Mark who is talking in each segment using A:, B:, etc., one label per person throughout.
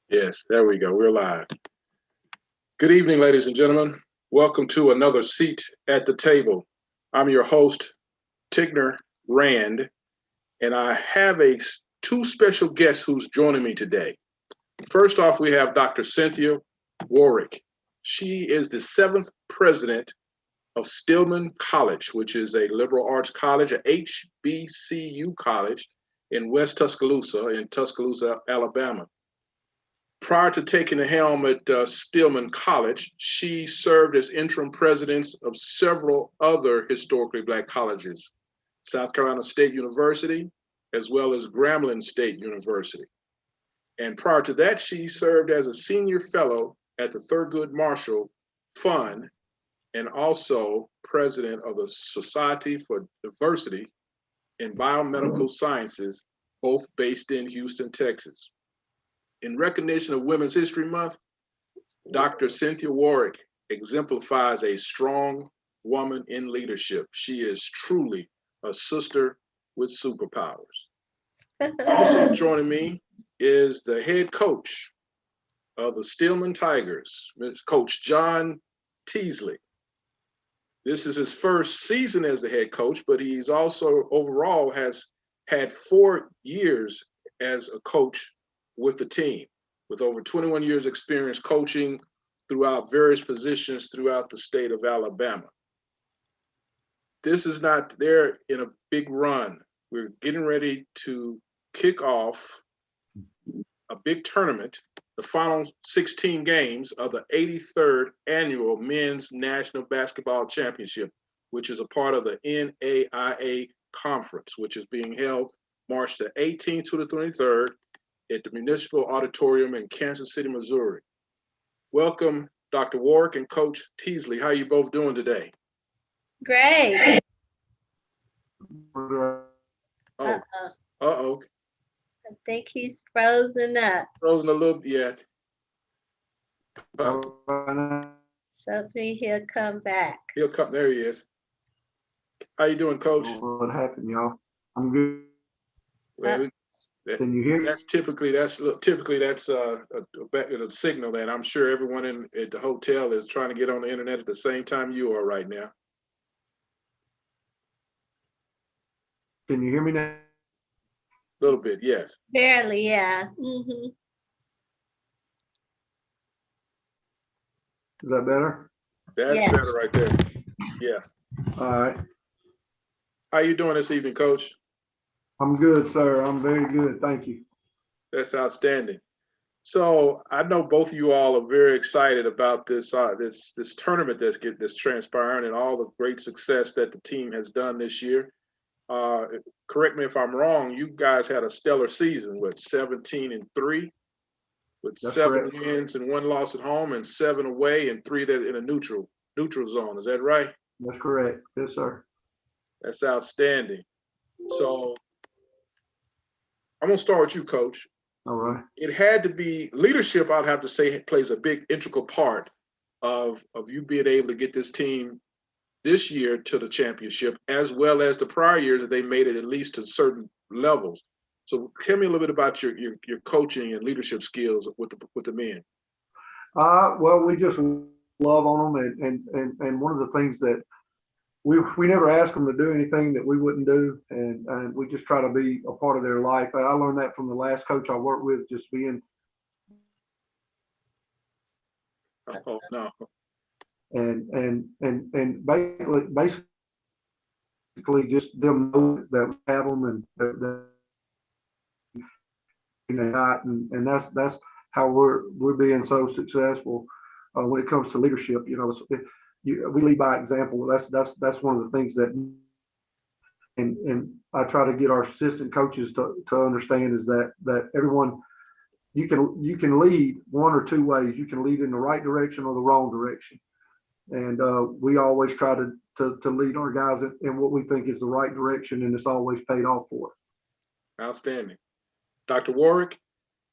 A: Yes, there we go. We're live. Good evening, ladies and gentlemen. Welcome to another seat at the table. I'm your host, Tigner Rand, and I have two special guests who's joining me today. First off, we have Dr. Cynthia Warwick. She is the seventh president of Stillman College, which is a liberal arts college, a HBCU college in West Tuscaloosa, Alabama. Prior to taking the helm at Stillman College, she served as interim president of several other historically Black colleges, South Carolina State University, as well as Grambling State University. And prior to that, she served as a senior fellow at the Thurgood Marshall Fund and also president of the Society for Diversity in Biomedical Sciences, both based in Houston, Texas. In recognition of Women's History Month, Dr. Cynthia Warwick exemplifies a strong woman in leadership. She is truly a sister with superpowers. Also joining me is the head coach of the Stillman Tigers, Coach John Teasley. This is his first season as the head coach, but he's also overall has had 4 years as a coach with the team, with over 21 years experience coaching throughout various positions throughout the state of Alabama. They're in a big run. We're getting ready to kick off a big tournament, the final 16 games of the 83rd annual Men's National Basketball Championship, which is a part of the NAIA conference, which is being held March the 18th to the 23rd at the Municipal Auditorium in Kansas City, Missouri. Welcome, Dr. Warwick and Coach Teasley. How are you both doing today?
B: Great.
A: Oh, uh-oh.
B: I think he's frozen up.
A: Frozen a little, yeah.
B: So he'll come back.
A: He'll come, there he is. How you doing, Coach?
C: What happened, y'all? I'm good.
A: Well,
C: Can you hear me?
A: That's typically a signal that I'm sure everyone at the hotel is trying to get on the internet at the same time you are right now.
C: Can you hear me now?
A: A little bit, yes.
B: Barely, yeah. Mm-hmm.
C: Is that better?
A: That's
B: Yes.
A: better right there. Yeah.
C: All right.
A: How you doing this evening, Coach?
C: I'm good, sir. I'm very good. Thank you.
A: That's outstanding. So I know both of you all are very excited about this tournament that's transpiring and all the great success that the team has done this year. Correct me if I'm wrong. You guys had a stellar season with 17-3, with
C: That's
A: 7
C: correct.
A: wins and 1 loss at home, and 7 away and 3 that in a neutral zone. Is that right?
C: That's correct. Yes, sir.
A: That's outstanding. So I'm gonna start with you, Coach.
C: All right.
A: It had to be leadership. I'd have to say plays a big integral part of you being able to get this team this year to the championship, as well as the prior years that they made it at least to certain levels. So tell me a little bit about your coaching and leadership skills with the men.
C: Well, we just love on them, and one of the things that we never ask them to do anything that we wouldn't do, and we just try to be a part of their life. I learned that from the last coach I worked with, just being.
A: Oh no.
C: And basically just them know that we have them and that's how we're being so successful when it comes to leadership. You know, we lead by example. That's one of the things that and I try to get our assistant coaches to understand is that everyone you can lead one or two ways. You can lead in the right direction or the wrong direction. And we always try to lead our guys in what we think is the right direction, and it's always paid off for us.
A: Outstanding. Dr. Warwick,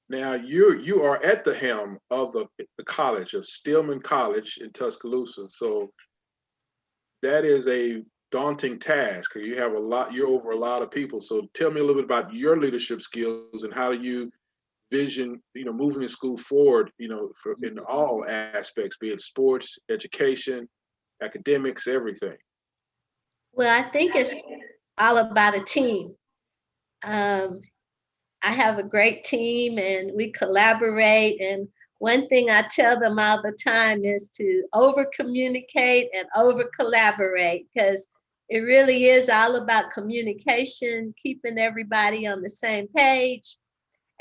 A: now you are at the helm of the college of Stillman College in Tuscaloosa. So that is a daunting task. You have you're over a lot of people. So tell me a little bit about your leadership skills and how do you vision, moving the school forward, in all aspects, be it sports, education, academics, everything?
B: Well, I think it's all about a team. I have a great team and we collaborate. And one thing I tell them all the time is to over communicate and over collaborate, because it really is all about communication, keeping everybody on the same page,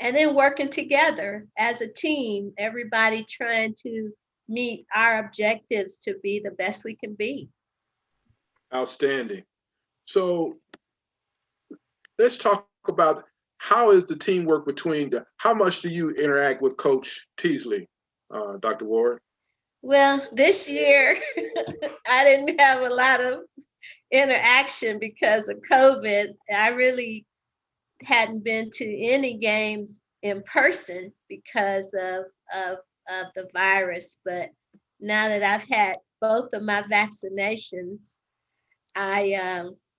B: and then working together as a team, everybody trying to meet our objectives to be the best we can be.
A: Outstanding. So let's talk about how is the teamwork how much do you interact with Coach Teasley, Dr. Warwick?
B: Well, this year I didn't have a lot of interaction because of COVID. I really hadn't been to any games in person because of the virus. But now that I've had both of my vaccinations,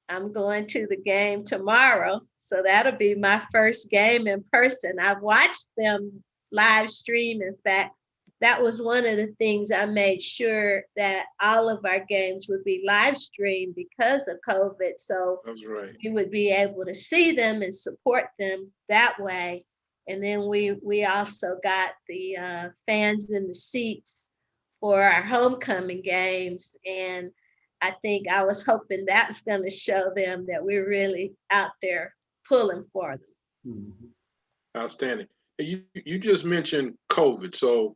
B: I'm going to the game tomorrow. So that'll be my first game in person. I've watched them live stream. In fact, that was one of the things I made sure that all of our games would be live streamed because of COVID. So
A: that's right.
B: We would be able to see them and support them that way. And then we also got the fans in the seats for our homecoming games. And I think I was hoping that's going to show them that we're really out there pulling for them.
C: Mm-hmm.
A: Outstanding. You just mentioned COVID. So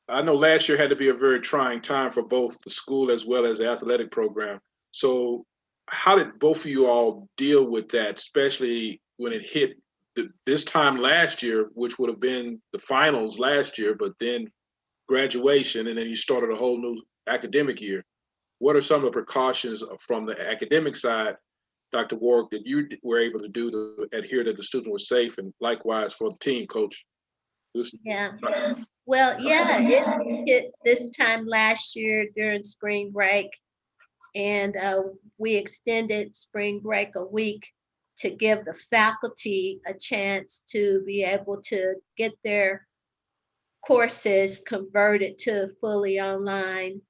A: I know last year had to be a very trying time for both the school as well as the athletic program. So how did both of you all deal with that, especially when it hit this time last year, which would have been the finals last year, but then graduation, and then you started a whole new academic year? What are some of the precautions from the academic side, Dr. Warwick, that you were able to do to adhere that the students were safe, and likewise for the team, Coach?
B: Yeah. Well, yeah, it hit this time last year during spring break, and we extended spring break a week to give the faculty a chance to be able to get their courses converted to fully online.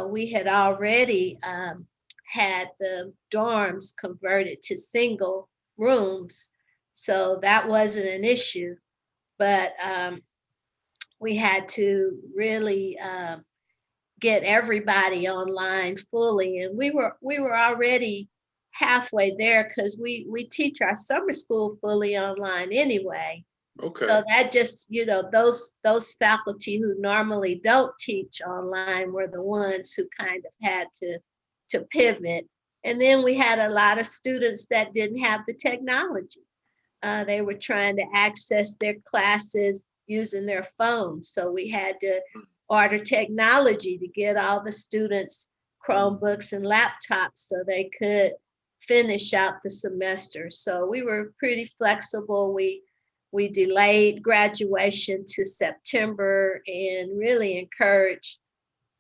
B: We had already had the dorms converted to single rooms, so that wasn't an issue. But we had to really get everybody online fully, and we were already halfway there because we teach our summer school fully online anyway.
A: Okay.
B: So that just, those faculty who normally don't teach online were the ones who kind of had to pivot. And then we had a lot of students that didn't have the technology. They were trying to access their classes using their phones. So we had to order technology to get all the students Chromebooks and laptops so they could finish out the semester. So we were pretty flexible. We delayed graduation to September and really encouraged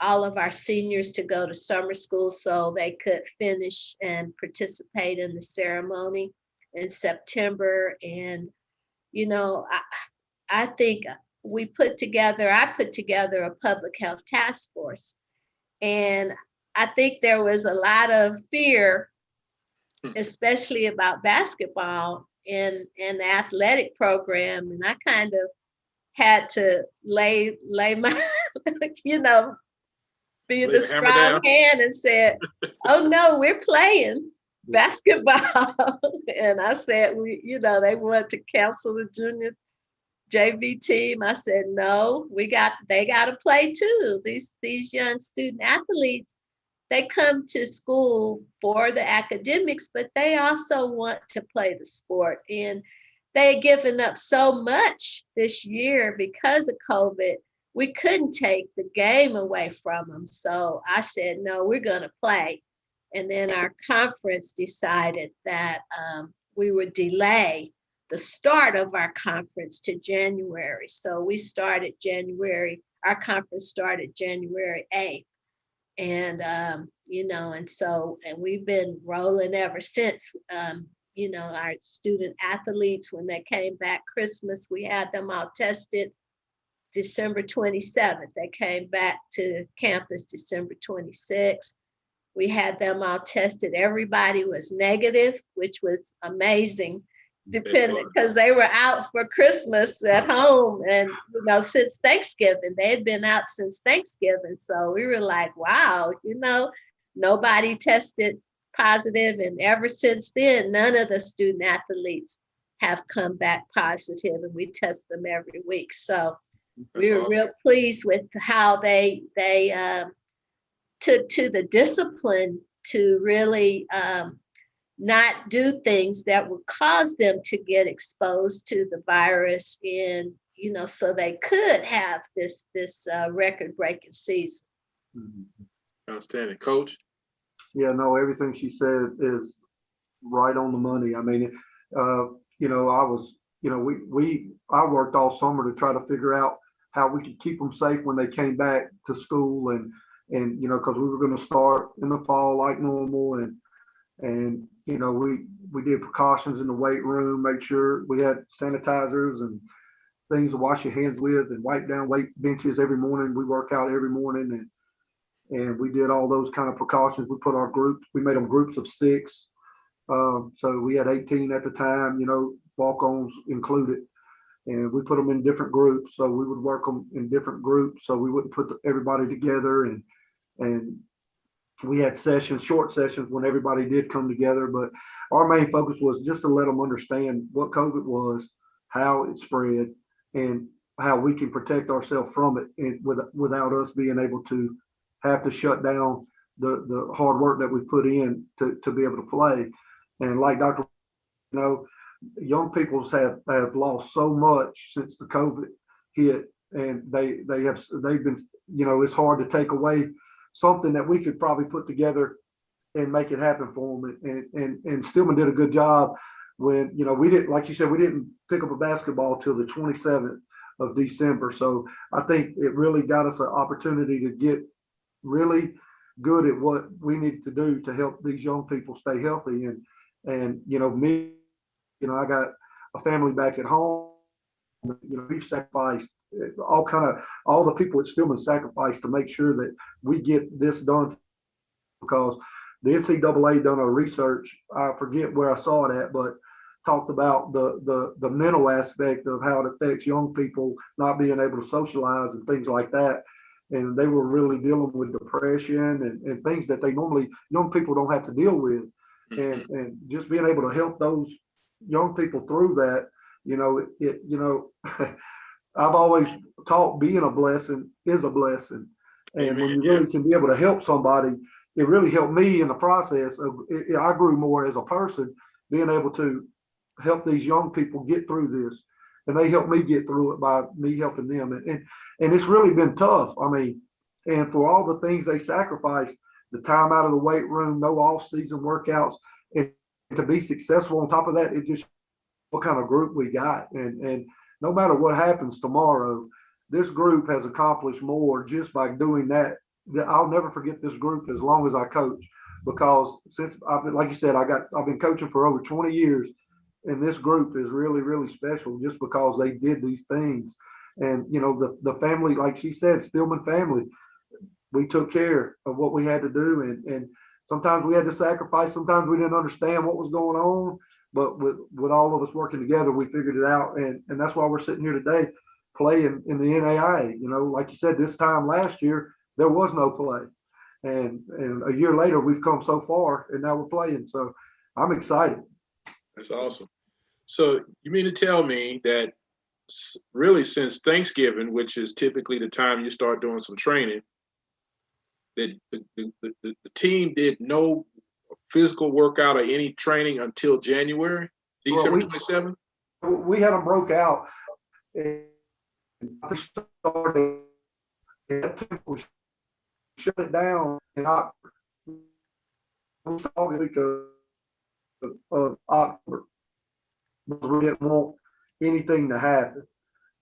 B: all of our seniors to go to summer school so they could finish and participate in the ceremony in September. And, I think I put together a public health task force. And I think there was a lot of fear, especially about basketball in the athletic program. And I kind of had to lay my, be the strong hand and said, oh no, we're playing basketball. And I said, they wanted to cancel the junior JV team. I said, no, they got to play too. These young student athletes, they come to school for the academics, but they also want to play the sport. And they had given up so much this year because of COVID. We couldn't take the game away from them. So I said, no, we're going to play. And then our conference decided that we would delay the start of our conference to January. So we started our conference started January 8th. And, and we've been rolling ever since. our student athletes, when they came back Christmas, we had them all tested December 27th. They came back to campus December 26th. We had them all tested. Everybody was negative, which was amazing, depending, because they were out for Christmas at home. And, since Thanksgiving, they had been out since Thanksgiving. So we were like, wow, nobody tested positive. And ever since then, none of the student athletes have come back positive, and we test them every week. So we were real pleased with how they took to the discipline to really not do things that would cause them to get exposed to the virus, and so they could have this record-breaking season.
A: Outstanding, Coach.
C: Yeah, no, everything she said is right on the money. I mean, I worked all summer to try to figure out how we could keep them safe when they came back to school, and because we were going to start in the fall like normal, and we did precautions in the weight room, make sure we had sanitizers and things to wash your hands with, and wipe down weight benches every morning. We work out every morning, and we did all those kind of precautions. We made them groups of 6. So we had 18 at the time, walk-ons included. And we put them in different groups. So we would work them in different groups. So we wouldn't put everybody together. And we had short sessions when everybody did come together. But our main focus was just to let them understand what COVID was, how it spread, and how we can protect ourselves from it, and without us being able to have to shut down the hard work that we put in to be able to play. And like Dr. Young people have lost so much since the COVID hit, and they've been, it's hard to take away something that we could probably put together and make it happen for them. And Stillman did a good job when, we didn't, like you said, we didn't pick up a basketball till the 27th of December. So I think it really got us an opportunity to get really good at what we needed to do to help these young people stay healthy. And me, I got a family back at home. We've sacrificed all the people at Stillman sacrificed to make sure that we get this done, because the NCAA done a research. I forget where I saw it at, but talked about the mental aspect of how it affects young people not being able to socialize and things like that. And they were really dealing with depression and things that young people don't have to deal with. And just being able to help those young people through that, I've always taught being a blessing is a blessing. And when you really can be able to help somebody, it really helped me in the process of I grew more as a person, being able to help these young people get through this. And they helped me get through it by me helping them. And it's really been tough. I mean, and for all the things they sacrificed, the time out of the weight room, no off-season workouts, and to be successful on top of that, it just what kind of group we got. And no matter what happens tomorrow, this group has accomplished more just by doing that. I'll never forget this group as long as I coach, because since like you said, I've been coaching for over 20 years, and this group is really, really special just because they did these things. And the family, like she said, Stillman family, we took care of what we had to do, and sometimes we had to sacrifice. Sometimes we didn't understand what was going on, but with all of us working together, we figured it out. And that's why we're sitting here today playing in the NAIA. Like you said, this time last year, there was no play. And a year later, we've come so far, and now we're playing. So I'm excited.
A: That's awesome. So you mean to tell me that really since Thanksgiving, which is typically the time you start doing some training, that the team did no physical workout or any training until January, December 27th?
C: We had them broke out, and we started, we shut it down in October of October, because we didn't want anything to happen.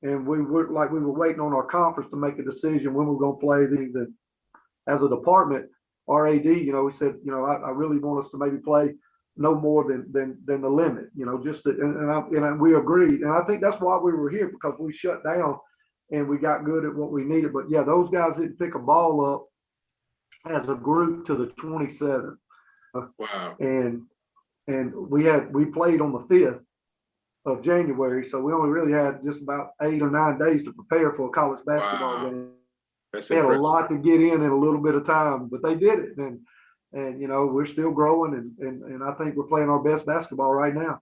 C: And we were waiting on our conference to make a decision when we were going to play these. And as a department, our AD, we said, I really want us to maybe play no more than the limit, just to, and we agreed. And I think that's why we were here, because we shut down and we got good at what we needed. But yeah, those guys didn't pick a ball up as a group to the 27th.
A: Wow.
C: And we played on the 5th of January. So we only really had just about 8 or 9 days to prepare for a college basketball game.
A: That's
C: they had
A: impressive.
C: a lot to get in a little bit of time, but they did it. And we're still growing, and I think we're playing our best basketball right now.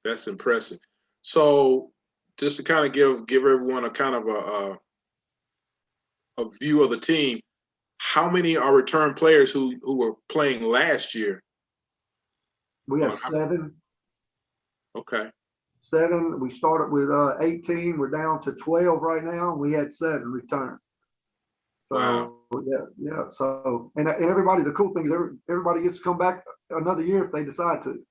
A: That's impressive. So just to kind of give everyone a kind of a view of the team, how many are return players who were playing last year?
C: We have 7.
A: Okay.
C: 7. We started with 18. We're down to 12 right now, and we had 7 return. So
A: wow.
C: Yeah. So and everybody, the cool thing is everybody gets to come back another year if they decide to.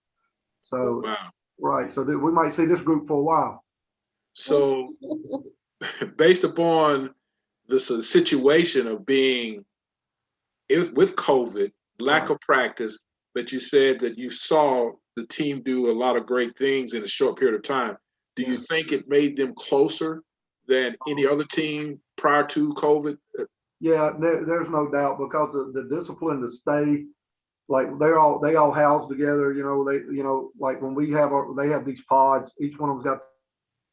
C: So
A: wow.
C: Right. So we might see this group for a while.
A: So based upon the situation of being with COVID, lack of practice, but you said that you saw the team do a lot of great things in a short period of time. Do you think it made them closer than any other team prior to COVID?
C: Yeah, there's no doubt, because the discipline to stay, like they all house together. Like when they have these pods, each one of them's got,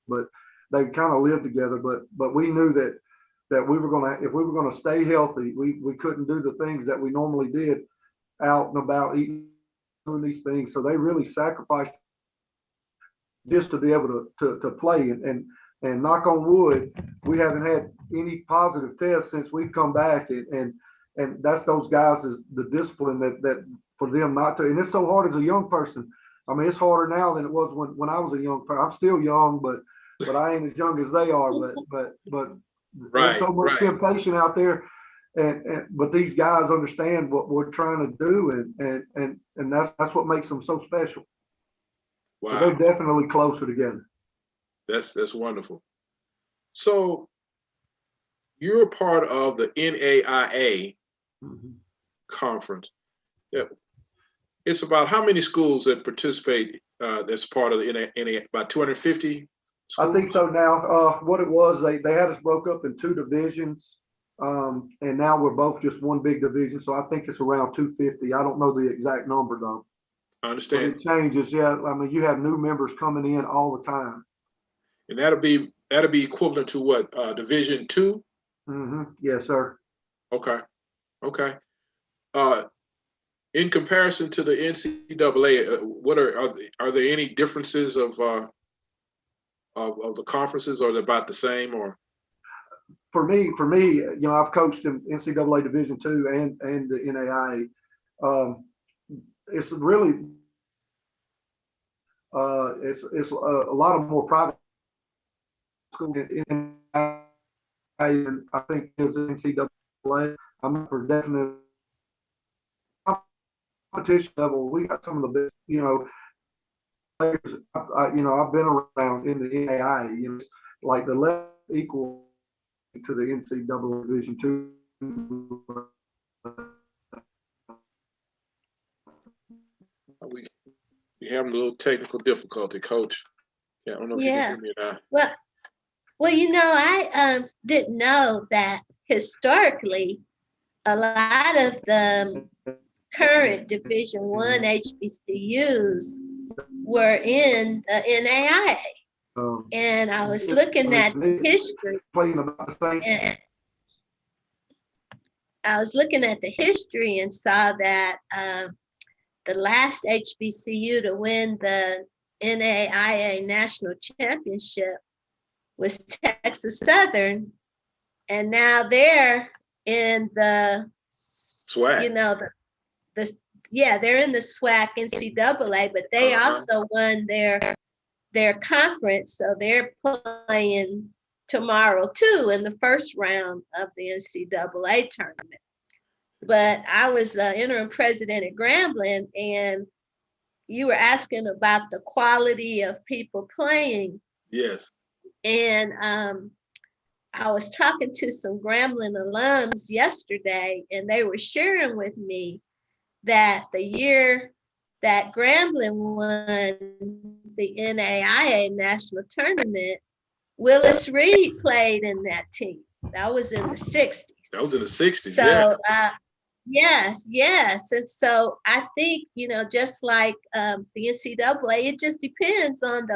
C: but they kind of live together. But we knew that we were if we were gonna stay healthy, we couldn't do the things that we normally did out and about eating, doing these things. So they really sacrificed just to be able to play. And knock on wood, we haven't had any positive tests since we've come back. And that's those guys, is the discipline that for them not to. And it's so hard as a young person. I mean, it's harder now than it was when I was a young person. I'm still young, but I ain't as young as they are. But there's so much temptation out there. But these guys understand what we're trying to do, and that's what makes them so special.
A: Wow.
C: So they're definitely closer together.
A: That's wonderful. So you're part of the NAIA conference. Yeah. It's about how many schools that participate that's part of the NAIA? About 250 schools?
C: I think so now. What it was, they had us broke up in 2 divisions, and now we're both just one big division. So I think it's around 250. I don't know the exact number though.
A: I understand.
C: But it changes. Yeah, I mean, you have new members coming in all the time.
A: And that'll be equivalent to what? Division 2?
C: Yes, sir.
A: Okay. In comparison to the NCAA, what are there any differences of the conferences, or are they about the same? Or
C: for me, I've coached in NCAA Division II and the NAIA. It's really it's a lot of more private school in and I think is NCAA. I'm for definite competition level. We got some of the best, players. I've been around in the NAIA. Like the level equal to the NCAA Division II.
A: We're having a little technical difficulty, Coach. Yeah, I don't know if you can hear me or not.
B: Well, I didn't know that historically, a lot of the current Division I HBCUs were in the NAIA. And I was looking at the history. And I was looking at the history and saw that the last HBCU to win the NAIA National Championship was Texas Southern, and now they're in the SWAC. They're in the SWAC NCAA, but they also won their conference, so they're playing tomorrow too in the first round of the NCAA tournament. But I was interim president at Grambling, and you were asking about the quality of people playing.
A: Yes.
B: And I was talking to some Grambling alums yesterday, and they were sharing with me that the year that Grambling won the NAIA national tournament, Willis Reed played in that team. That was in the 60s.
A: That was in the 60s.
B: So, yes. And so I think, just like the NCAA, it just depends on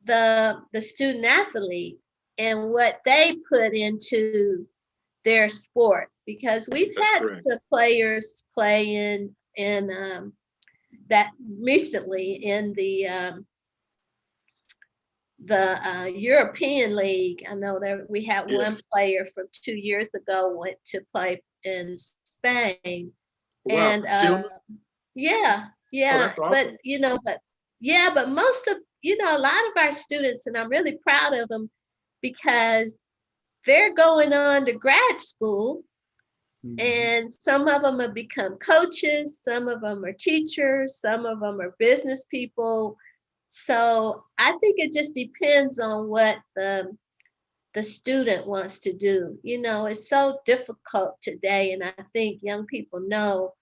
B: the student athlete and what they put into their sport, because we've had some players play in that recently in the European League. I know that we had one player from 2 years ago went to play in Spain. Wow, and yeah. Oh, awesome. But most of a lot of our students, and I'm really proud of them, because they're going on to grad school. And some of them have become coaches, some of them are teachers, some of them are business people. So I think it just depends on what the student wants to do. It's so difficult today, and I think young people know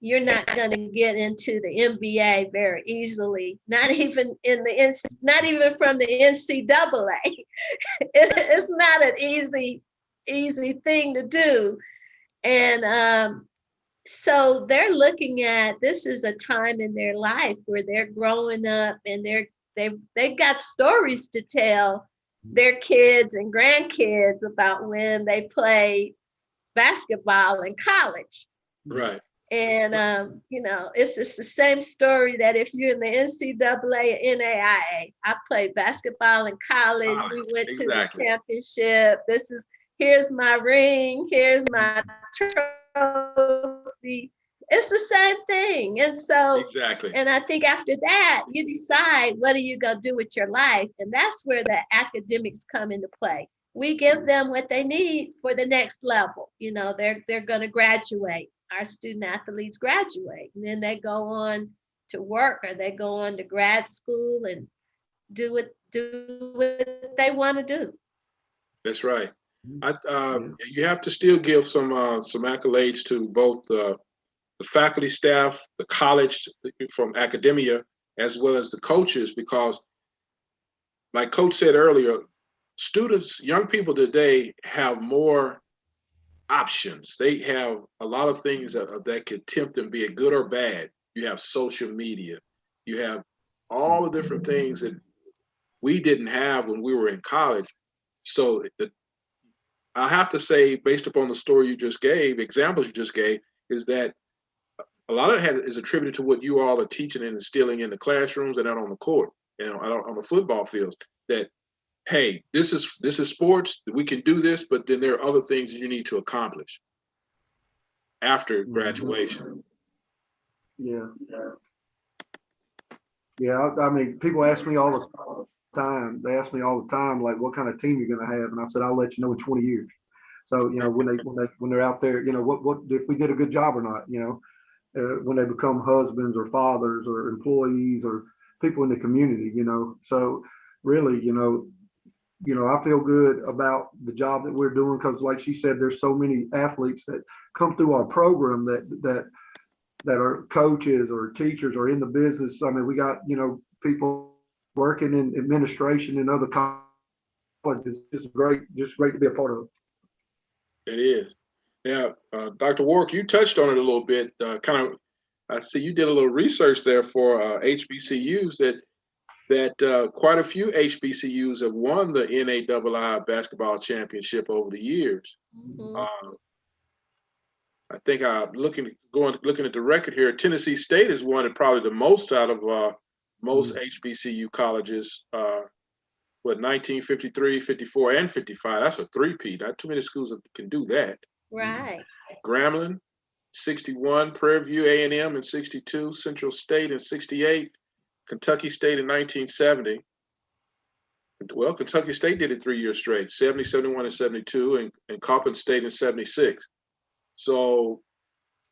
B: you're not going to get into the NBA very easily, not even from the NCAA. It's not an easy thing to do. And so they're looking at, this is a time in their life where they're growing up, and they've got stories to tell their kids and grandkids about when they play basketball in college.
A: Right.
B: And it's the same story that if you're in the NCAA or NAIA. I played basketball in college. We went to the championship. Here's my ring, here's my trophy. It's the same thing. And so, and I think after that, you decide what are you going to do with your life? And that's where the academics come into play. We give them what they need for the next level. They're going to graduate. Our student athletes graduate, and then they go on to work, or they go on to grad school and do what they want to do. That's
A: right. You have to still give some accolades to both the faculty staff, the college from academia, as well as the coaches, because like Coach said earlier, young people today have more options. They have a lot of things that could tempt them, be it good or bad. You have social media. You have all the different things that we didn't have when we were in college. So I have to say, based upon the story you just gave, examples you just gave, is that a lot of it is attributed to what you all are teaching and instilling in the classrooms and out on the court, on the football fields, that, hey, this is sports, we can do this, but then there are other things you need to accomplish after graduation.
C: Yeah. I mean, people ask me all the time. They ask me all the time, like, what kind of team you're going to have, and I said, I'll let you know in 20 years. So when they're out there, what if we did a good job or not? When they become husbands or fathers or employees or people in the community. So really, I feel good about the job that we're doing, because like she said, there's so many athletes that come through our program that are coaches or teachers or in the business. I mean, we got, people working in administration and other colleges. It's great to be a part of.
A: It is. Now, Dr. Warwick, you touched on it a little bit. I see you did a little research there for HBCUs that quite a few HBCUs have won the NAIA basketball championship over the years. Mm-hmm. I think looking at the record here, Tennessee State has won it probably the most out of most HBCU colleges. 1953, 54, and 55. That's a three-peat. Not too many schools that can do that.
B: Right.
A: Grambling, 61, Prairie View A&M in 62, Central State in 68, Kentucky State in 1970. Well, Kentucky State did it 3 years straight, 70, 71, and 72, and Coppin State in 76. So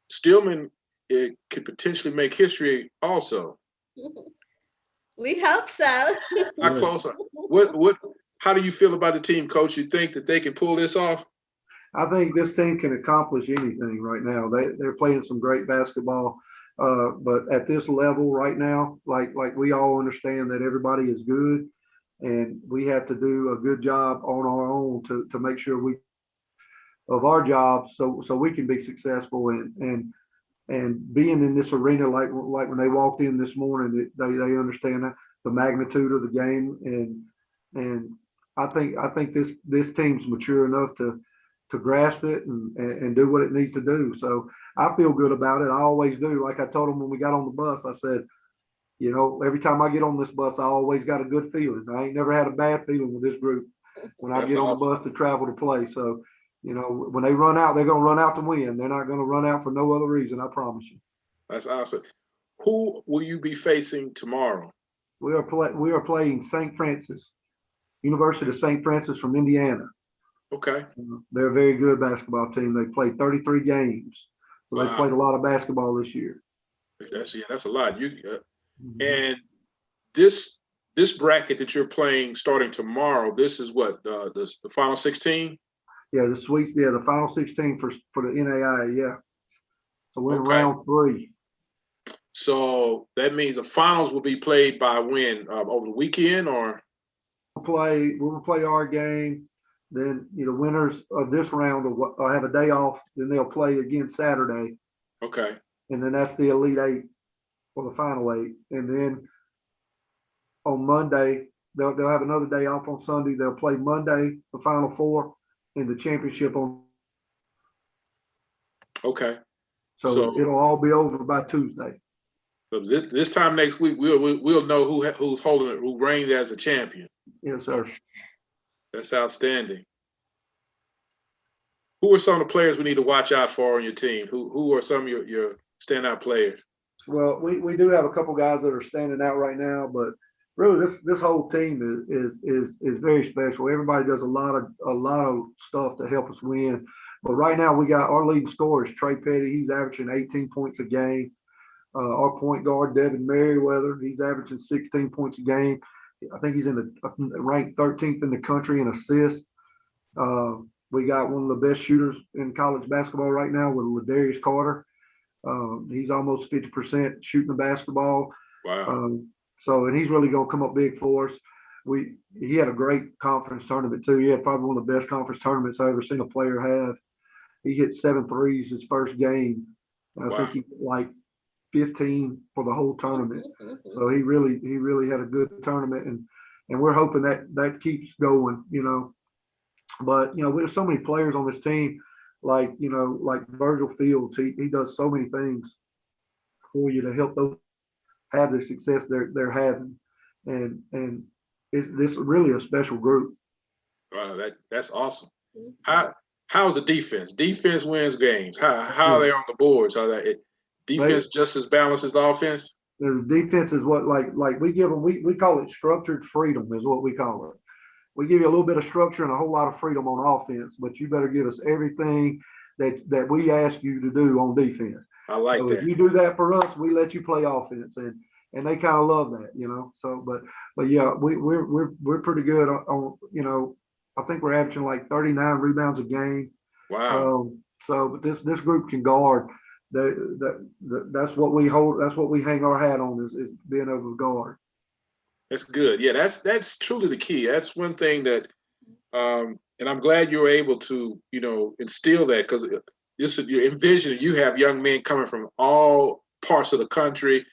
A: Stillman, it could potentially make history also.
B: We hope so.
A: How close? How do you feel about the team, Coach? You think that they can pull this off?
C: I think this team can accomplish anything right now. They're playing some great basketball. But at this level right now, like we all understand that everybody is good, and we have to do a good job on our own to make sure we of our jobs so we can be successful and being in this arena like when they walked in this morning, they understand that the magnitude of the game, and I think this team's mature enough to grasp it and do what it needs to do. So I feel good about it. I always do. Like I told them when we got on the bus, I said, you know, every time I get on this bus, I always got a good feeling. I ain't never had a bad feeling with this group when I get on the bus to travel to play. So, you know, when they run out, they're going to run out to win. They're not going to run out for no other reason. I promise you.
A: That's awesome. Who will you be facing tomorrow?
C: We are playing St. Francis, University of St. Francis from Indiana.
A: Okay.
C: They're a very good basketball team. They played 33 games. So They played a lot of basketball this year.
A: That's a lot. And this bracket that you're playing starting tomorrow, this is what the final 16?
C: Yeah, the final 16 for the NAIA, yeah. So we're in round 3.
A: So that means the finals will be played by when? Over the weekend, or?
C: We'll play our game. Then, you know, winners of this round will have a day off. Then they'll play again Saturday.
A: Okay.
C: And then that's the Elite 8 or the Final 8. And then on Monday, they'll have another day off on Sunday. They'll play Monday, the Final 4, and the championship on.
A: Okay.
C: So it'll all be over by Tuesday.
A: So this time next week, we'll know who's holding it, who reigns as a champion.
C: Yes, sir.
A: That's outstanding. Who are some of the players we need to watch out for on your team? Who are some of your standout players?
C: Well, we do have a couple guys that are standing out right now, but really this whole team is very special. Everybody does a lot of stuff to help us win. But right now we got our leading scorer is Trey Petty. He's averaging 18 points a game. Our point guard, Devin Merriweather, he's averaging 16 points a game. I think he's ranked 13th in the country in assists. We got one of the best shooters in college basketball right now with Ladarius Carter. He's almost 50% shooting the basketball.
A: Wow.
C: And he's really going to come up big for us. He had a great conference tournament too. He had probably one of the best conference tournaments I've ever seen a player have. He hit 7 threes his first game. And I think he hit like 15 for the whole tournament. So he really had a good tournament, and we're hoping that keeps going, you know. But you know, there's so many players on this team, like Virgil Fields. He does so many things for you to help those have the success they're having, and it's really a special group.
A: Wow, that's awesome. How's the defense? Defense wins games. How are they on the boards? Defense just as balanced as the offense?
C: The defense is what like we give them. We call it structured freedom is what we call it. We give you a little bit of structure and a whole lot of freedom on offense, but you better give us everything that we ask you to do on defense.
A: I like that.
C: If you do that for us, we let you play offense, and they kind of love that, you know. So, but yeah, we're pretty good on you know. I think we're averaging like 39 rebounds a game.
A: Wow.
C: But this group can guard. That's what we hold. That's what we hang our hat on is being able to guard.
A: That's good. Yeah, that's truly the key. That's one thing that, and I'm glad you were able to, you know, instill that, because you envision you have young men coming from all parts of the country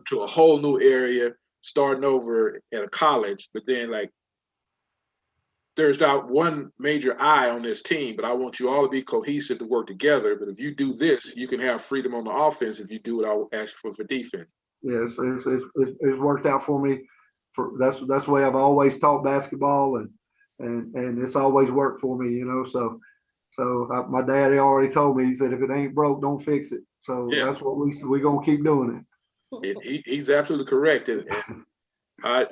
A: to a whole new area, starting over at a college, but then like there's not one major eye on this team, but I want you all to be cohesive to work together. But if you do this, you can have freedom on the offense if you do what I will ask for defense.
C: Yes, it's worked out for me. That's the way I've always taught basketball, and it's always worked for me, you know. So my daddy already told me, he said, if it ain't broke, don't fix it. So that's what we're gonna keep doing
A: it. He's absolutely correct, and I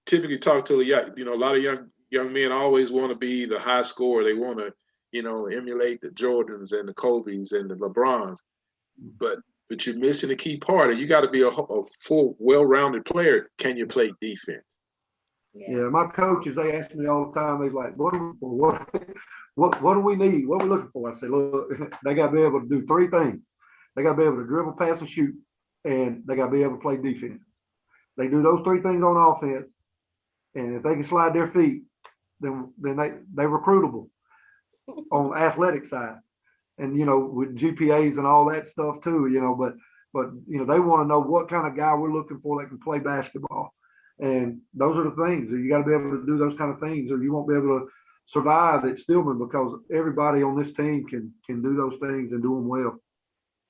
A: typically talk to a lot of young men always want to be the high scorer. They want to, you know, emulate the Jordans and the Kobes and the LeBrons, but you're missing a key part. You got to be a full, well-rounded player. Can you play defense?
C: Yeah, my coaches, they ask me all the time. They're like, "What are we for? What do we need? What are we looking for?" I say, "Look, they got to be able to do 3 things. They got to be able to dribble, pass, and shoot, and they got to be able to play defense. They do those three things on offense, and if they can slide their feet, then they're recruitable on the athletic side. And with GPAs and all that stuff too, but they want to know what kind of guy we're looking for that can play basketball. And those are the things. You got to be able to do those kind of things, or you won't be able to survive at Stillman, because everybody on this team can do those things and do them well.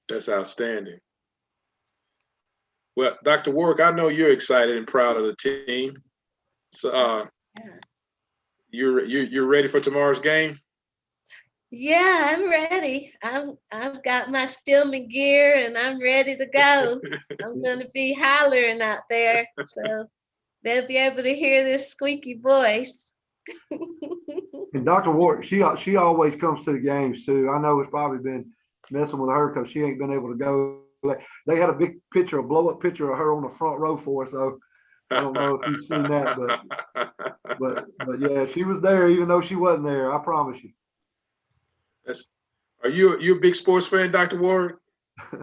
A: That's outstanding. Well, Dr. Warwick, I know you're excited and proud of the team. So you're ready for tomorrow's game?
B: Yeah, I'm ready. I've got my Stillman gear and I'm ready to go. I'm gonna be hollering out there, so they'll be able to hear this squeaky voice.
C: And Dr. Warwick, she always comes to the games too. I know it's probably been messing with her because she ain't been able to go. They had a big picture, a blow up picture of her on the front row for us. So I don't know if you've seen that, but yeah, she was there even though she wasn't there. I promise you.
A: Are you a big sports fan, Dr. Warwick?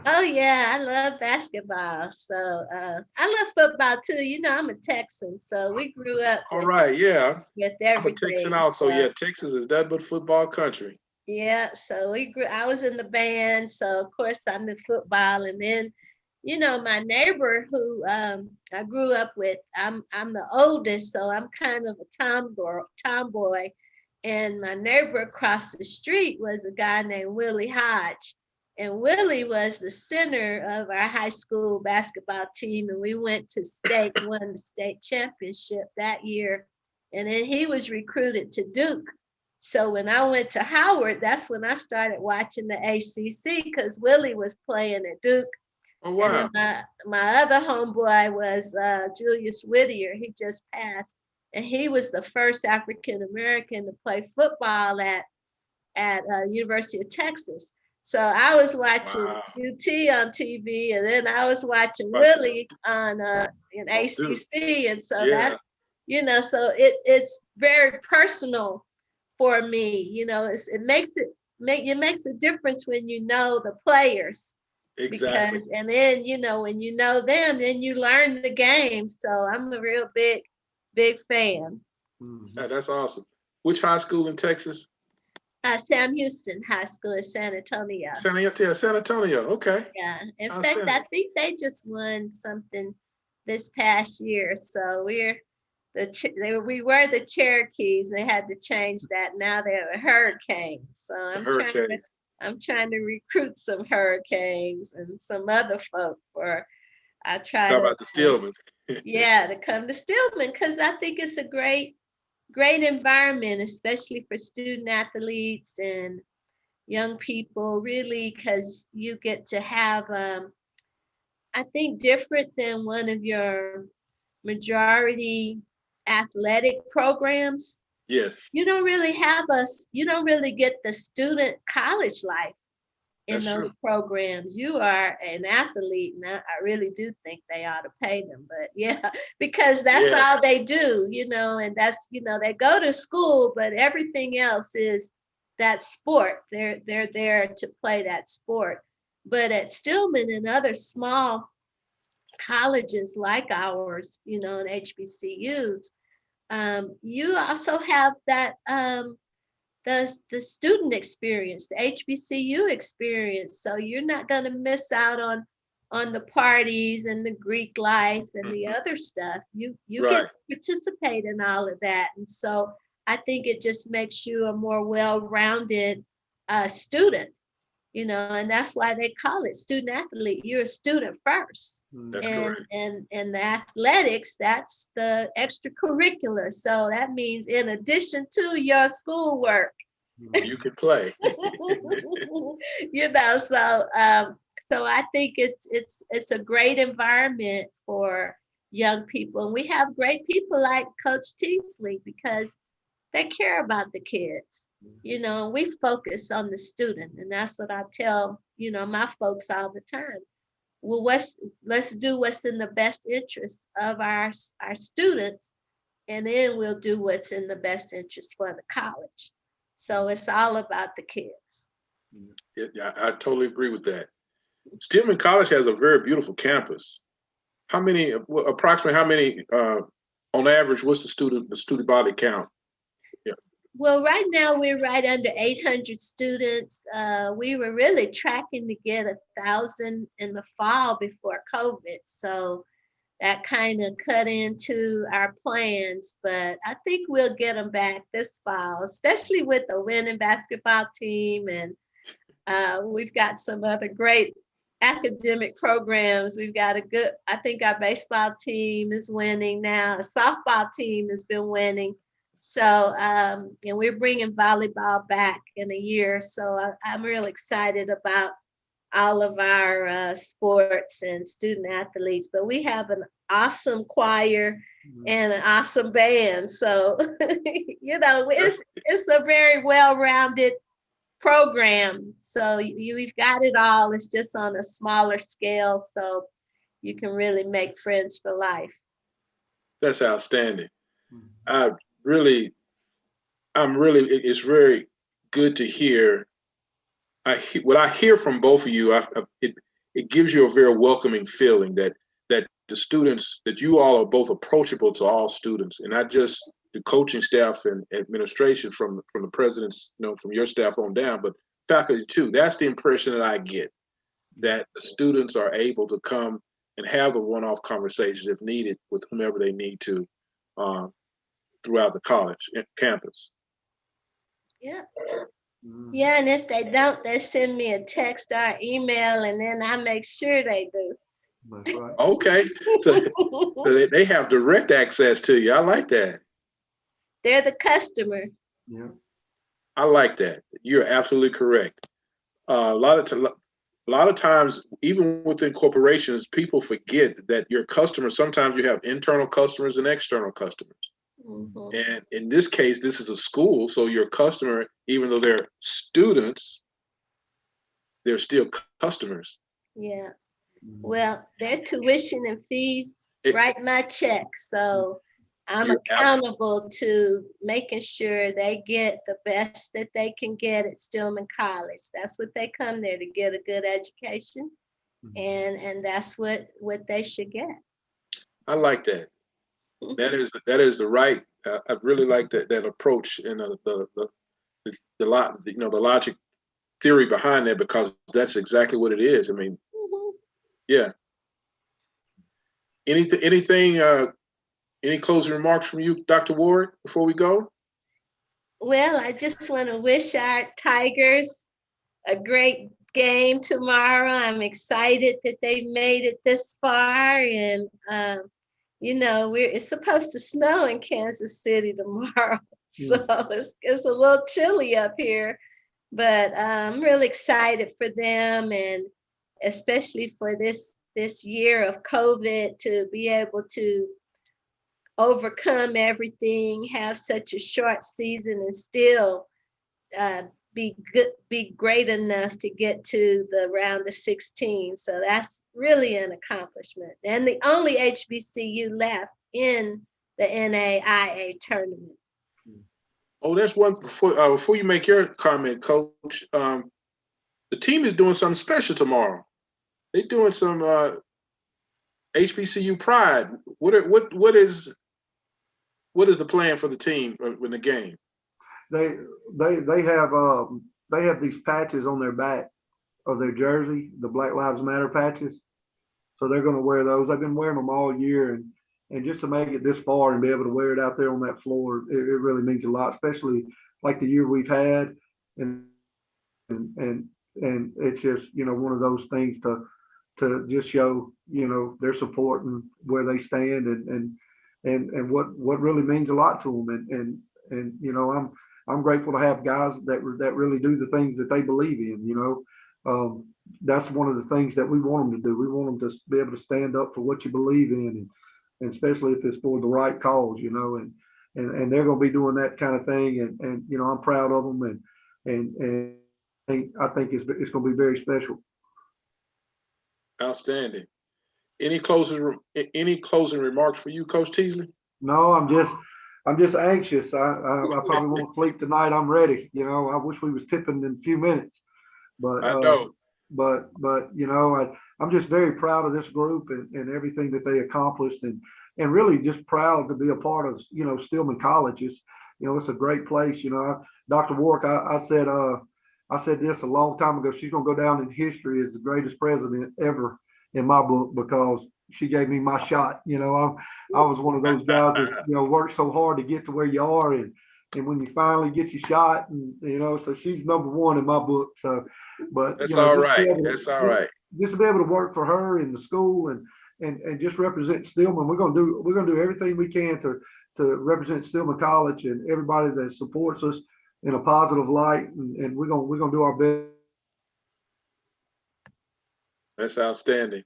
B: Oh yeah, I love basketball. So I love football too. I'm a Texan, so we grew up.
A: All right, yeah.
B: With everything.
A: I'm a Texan also. So. Yeah, Texas is nothing but football country.
B: Yeah, so I was in the band, so of course I knew football. And then, my neighbor who I grew up with, I'm the oldest, so I'm kind of a tomboy. And my neighbor across the street was a guy named Willie Hodge. And Willie was the center of our high school basketball team. And we won the state championship that year. And then he was recruited to Duke. So when I went to Howard, that's when I started watching the ACC, because Willie was playing at Duke.
A: Oh, wow.
B: And then my other homeboy was Julius Whittier. He just passed. And he was the first African-American to play football at University of Texas. So I was watching UT on TV, and then I was watching Willie on in ACC. And so that's, so it's very personal for me. It makes a difference when you know the players.
A: Exactly.
B: And then, when you know them, then you learn the game. So I'm a real big fan.
A: Yeah, that's awesome. Which high school in Texas?
B: Sam Houston High School in San Antonio.
A: San Antonio. Okay.
B: Yeah. In fact, I think they just won something this past year. So we were the Cherokees. They had to change that. Now they're the Hurricanes. So I'm trying to recruit some Hurricanes and some other folk
A: How about the Stillman?
B: To come to Stillman, because I think it's a great environment, especially for student athletes and young people, really, because you get to have, I think, different than one of your majority athletic programs.
A: Yes.
B: You don't really get the student college life in those programs. You are an athlete, and I really do think they ought to pay them, but because that's all they do, and that's, they go to school, but everything else is that sport. They're there to play that sport. But at Stillman and other small colleges like ours, and HBCUs, you also have that the student experience, the HBCU experience. So you're not going to miss out on the parties and the Greek life and the other stuff. You get to participate in all of that. And so I think it just makes you a more well-rounded student, and that's why they call it student athlete. You're a student first.
A: That's correct.
B: And the athletics, that's the extracurricular. So that means in addition to your schoolwork,
A: you can play.
B: So I think it's a great environment for young people. And we have great people like Coach Teasley, because they care about the kids. We focus on the student, and that's what I tell, my folks all the time. Well, let's do what's in the best interest of our students, and then we'll do what's in the best interest for the college. So it's all about the kids.
A: Yeah, I totally agree with that. Stillman College has a very beautiful campus. Approximately how many, on average, what's the student body count? Yeah.
B: Well, right now we're right under 800 students. We were really tracking to get 1,000 in the fall before COVID. So that kind of cut into our plans, but I think we'll get them back this fall, especially with the winning basketball team. And we've got some other great academic programs. We've got I think our baseball team is winning now. Our softball team has been winning. So, and we're bringing volleyball back in a year. So I'm really excited about all of our sports and student athletes, but we have an awesome choir and an awesome band. So, it's a very well-rounded program. So we've got it all. It's just on a smaller scale. So you can really make friends for life.
A: That's outstanding. It's very good to hear. What I hear from both of you, it gives you a very welcoming feeling that the students, that you all are both approachable to all students, and not just the coaching staff and administration from the presidents, from your staff on down, but faculty too. That's the impression that I get, that the students are able to come and have the one-off conversations if needed with whomever they need to throughout the college campus.
B: Yeah. Yeah, and if they don't, they send me a text or email, and then I make sure they do.
C: That's right.
A: Okay, so they have direct access to you. I like that.
B: They're the customer.
C: Yeah,
A: I like that. You're absolutely correct. A lot of times, even within corporations, people forget that your customers. Sometimes you have internal customers and external customers.
B: Mm-hmm.
A: And in this case, this is a school, so your customer, even though they're students, they're still customers.
B: Yeah. Well, their tuition and fees write my check, so I'm accountable to making sure they get the best that they can get at Stillman College. That's what they come there to get, a good education, and that's what they should get. I
A: like that. That is the right. I really like that approach and the logic theory behind that, because that's exactly what it is. I mean, yeah. Anything? Any closing remarks from you, Dr. Warwick, before we go?
B: Well, I just want to wish our Tigers a great game tomorrow. I'm excited that they made it this far, and it's supposed to snow in Kansas City tomorrow, so it's a little chilly up here, but I'm really excited for them, and especially for this year of COVID, to be able to overcome everything, have such a short season, and still be great enough to get to the round of 16. So that's really an accomplishment, and the only HBCU left in the NAIA tournament.
A: Oh, that's one. Before you make your comment, Coach, the team is doing something special tomorrow. They're doing some HBCU pride. What is the plan for the team in the game?
C: They have these patches on their back of their jersey, the Black Lives Matter patches. So they're going to wear those. They've been wearing them all year, and just to make it this far and be able to wear it out there on that floor, it really means a lot, especially like the year we've had, and it's just one of those things to just show their support and where they stand, and what really means a lot to them, and I'm grateful to have guys that really do the things that they believe in. That's one of the things that we want them to do. We want them to be able to stand up for what you believe in, and especially if it's for the right cause, and they're going to be doing that kind of thing, and I'm proud of them, and I think it's going to be very special.
A: Outstanding. Any closing remarks for you, Coach Teasley?
C: No, I'm just anxious. I probably won't sleep tonight. I'm ready. I wish we was tipping in a few minutes, but
A: I know.
C: you know, I'm just very proud of this group and everything that they accomplished, and really just proud to be a part of, you know, Stillman College. It's a great place. You know, Dr. Warwick, I said this a long time ago. She's going to go down in history as the greatest president ever in my book, because she gave me my shot. You know, I was one of those guys that, you know, worked so hard to get to where you are, and when you finally get your shot, and you know, so she's number one in my book. So, but
A: That's
C: you know,
A: all right. That's all right.
C: Just to be able to work for her in the school and just represent Stillman, we're gonna do everything we can to represent Stillman College and everybody that supports us in a positive light, and we're gonna do our best.
A: That's outstanding.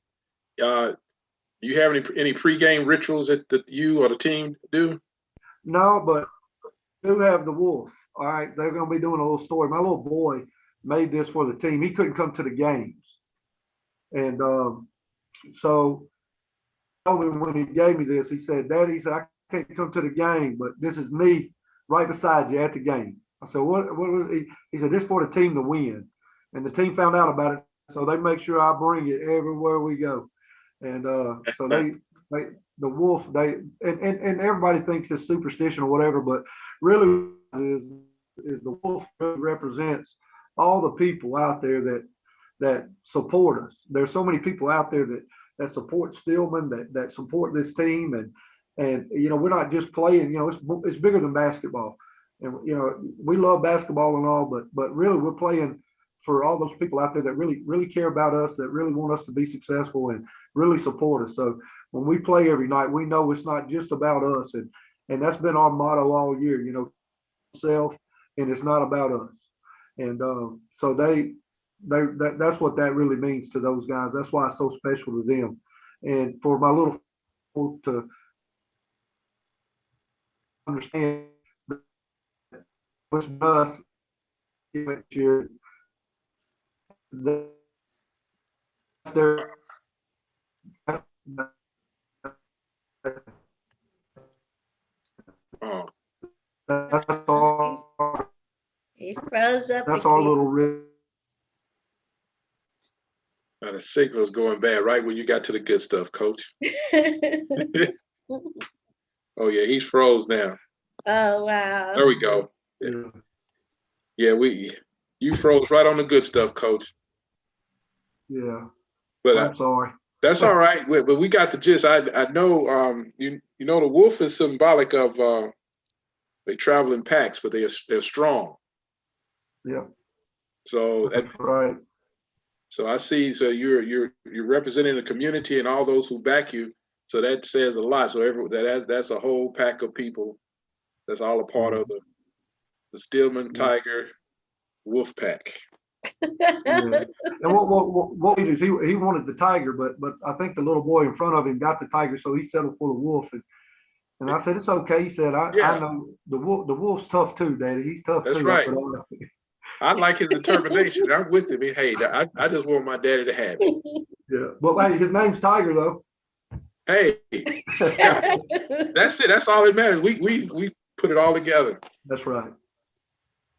A: You have any pregame rituals that you or the team do?
C: No, but we do have the wolf. All right, they're gonna be doing a little story. My little boy made this for the team. He couldn't come to the games, and so when he gave me this, he said, "Daddy," he said, "I can't come to the game, but this is me right beside you at the game." I said, "What was he?" He said, "This is for the team to win," and the team found out about it, so they make sure I bring it everywhere we go. And so the wolf, and everybody thinks it's superstition or whatever, but really is the wolf really represents all the people out there that support us. There's so many people out there that support Stillman, that support this team, and you know, we're not just playing. You know, it's bigger than basketball, and you know, we love basketball and all, but really we're playing for all those people out there that really care about us, that really want us to be successful and really support us. So when we play every night, we know it's not just about us, and that's been our motto all year. You know, self, and it's not about us. And so that's what that really means to those guys. That's why it's so special to them. And for my little to understand what's us year, that's their
A: Oh,
C: that's our
B: He froze up.
C: that's our little
A: the signal's going bad right when you got to the good stuff, Coach. Oh yeah, he's froze now.
B: Oh wow.
A: There we go. Yeah, you froze right on the good stuff, Coach.
C: Yeah.
A: But
C: I'm sorry.
A: That's all right. But we got the gist. I know you know the wolf is symbolic of they travel in packs, but they're strong.
C: Yeah.
A: So
C: that's right.
A: So I see. So you're representing the community and all those who back you. So that says a lot. So that's a whole pack of people. That's all a part of the Stillman Tiger Wolf Pack.
C: Yeah. And what is he wanted the tiger, but I think the little boy in front of him got the tiger, so he settled for the wolf. And I said, "It's okay." He said, I know the wolf's tough too, Daddy. He's tough too.
A: That's right. I like his determination. I'm with him. Hey, I just want my daddy to have it.
C: Yeah, but hey, his name's Tiger though.
A: Hey, that's it. That's all that matters. We put it all together.
C: That's right.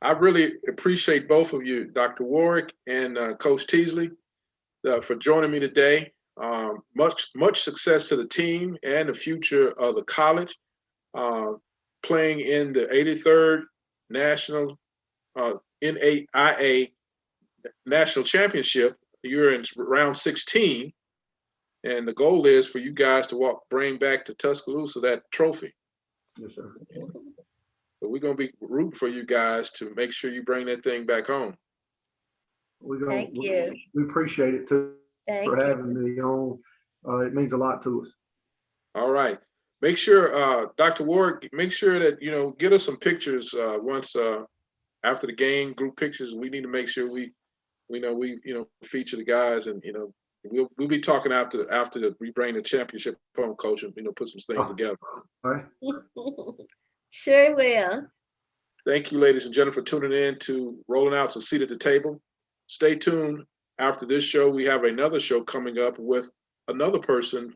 A: I really appreciate both of you, Dr. Warwick and Coach Teasley, for joining me today. Much success to the team and the future of the college. Playing in the 83rd National NAIA National Championship. You're in round 16, and the goal is for you guys to bring back to Tuscaloosa that trophy.
C: Yes, sir.
A: So we're going to be rooting for you guys to make sure you bring that thing back home.
B: Thank you.
C: We appreciate it too for having me on. It means a lot to us.
A: All right. Make sure, Dr. Warwick, make sure that, get us some pictures once after the game, group pictures. We need to make sure we feature the guys, and, we'll be talking after we bring the championship home, Coach, and, put some things together.
C: All right.
B: Sure will.
A: Thank you, ladies and gentlemen, for tuning in to Rolling Out's A Seat at the Table. Stay tuned. After this show, we have another show coming up with another person,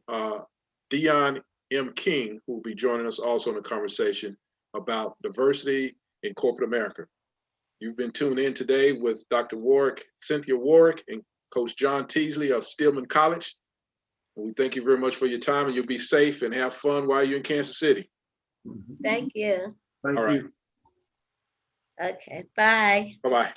A: Dion M. King, who will be joining us also in a conversation about diversity in corporate America. You've been tuned in today with Dr. Warwick, Cynthia Warwick, and Coach John Teasley of Stillman College. And we thank you very much for your time, and you'll be safe and have fun while you're in Kansas City.
B: Thank you.
C: Thank
A: All right.
C: you.
B: Okay, bye.
A: Bye-bye.